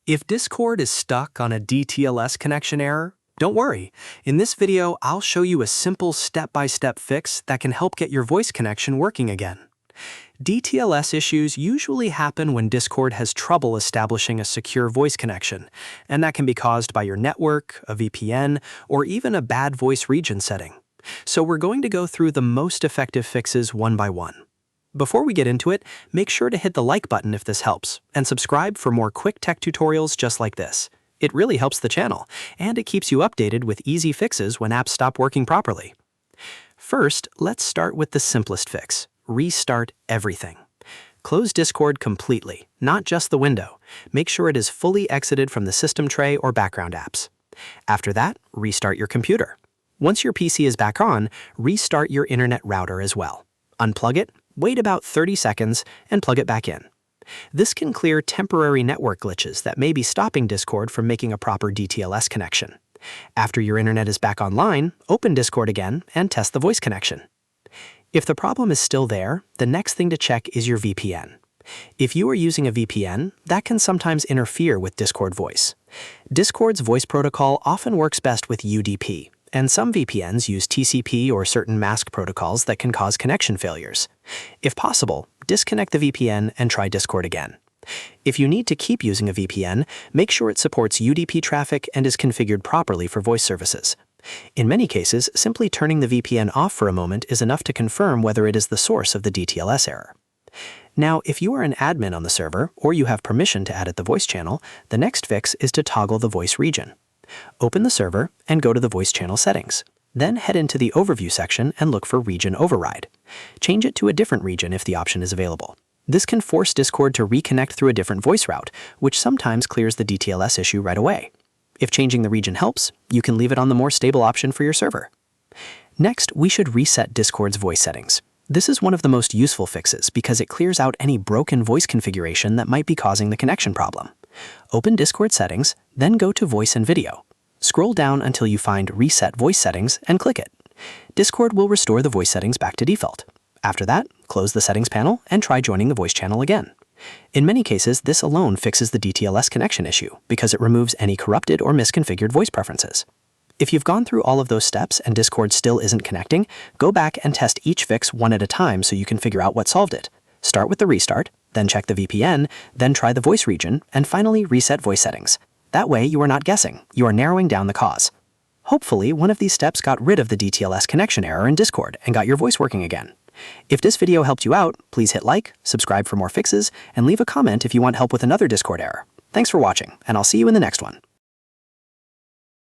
If Discord is stuck on a DTLS connection error, don't worry. In this video, I'll show you a simple step-by-step fix that can help get your voice connection working again. DTLS issues usually happen when Discord has trouble establishing a secure voice connection, and that can be caused by your network, a VPN, or even a bad voice region setting. So we're going to go through the most effective fixes one by one. Before we get into it, make sure to hit the like button if this helps, and subscribe for more quick tech tutorials just like this. It really helps the channel, and it keeps you updated with easy fixes when apps stop working properly. First, let's start with the simplest fix: restart everything. Close Discord completely, not just the window. Make sure it is fully exited from the system tray or background apps. After that, restart your computer. Once your PC is back on, restart your internet router as well. Unplug it, wait about 30 seconds, and plug it back in. This can clear temporary network glitches that may be stopping Discord from making a proper DTLS connection. After your internet is back online, open Discord again and test the voice connection. If the problem is still there, the next thing to check is your VPN. If you are using a VPN, that can sometimes interfere with Discord voice. Discord's voice protocol often works best with UDP, and some VPNs use TCP or certain mask protocols that can cause connection failures. If possible, disconnect the VPN and try Discord again. If you need to keep using a VPN, make sure it supports UDP traffic and is configured properly for voice services. In many cases, simply turning the VPN off for a moment is enough to confirm whether it is the source of the DTLS error. Now, if you are an admin on the server, or you have permission to edit the voice channel, the next fix is to toggle the voice region. Open the server and go to the voice channel settings. Then head into the overview section and look for region override. Change it to a different region if the option is available. This can force Discord to reconnect through a different voice route, which sometimes clears the DTLS issue right away. If changing the region helps, you can leave it on the more stable option for your server. Next, we should reset Discord's voice settings. This is one of the most useful fixes because it clears out any broken voice configuration that might be causing the connection problem. Open Discord settings, then go to Voice and Video. Scroll down until you find Reset Voice Settings and click it. Discord will restore the voice settings back to default. After that, close the settings panel and try joining the voice channel again. In many cases, this alone fixes the DTLS connection issue because it removes any corrupted or misconfigured voice preferences. If you've gone through all of those steps and Discord still isn't connecting, go back and test each fix one at a time so you can figure out what solved it. Start with the restart, then check the VPN, then try the voice region, and finally reset voice settings. That way, you are not guessing, you are narrowing down the cause. Hopefully, one of these steps got rid of the DTLS connection error in Discord and got your voice working again. If this video helped you out, please hit like, subscribe for more fixes, and leave a comment if you want help with another Discord error. Thanks for watching, and I'll see you in the next one.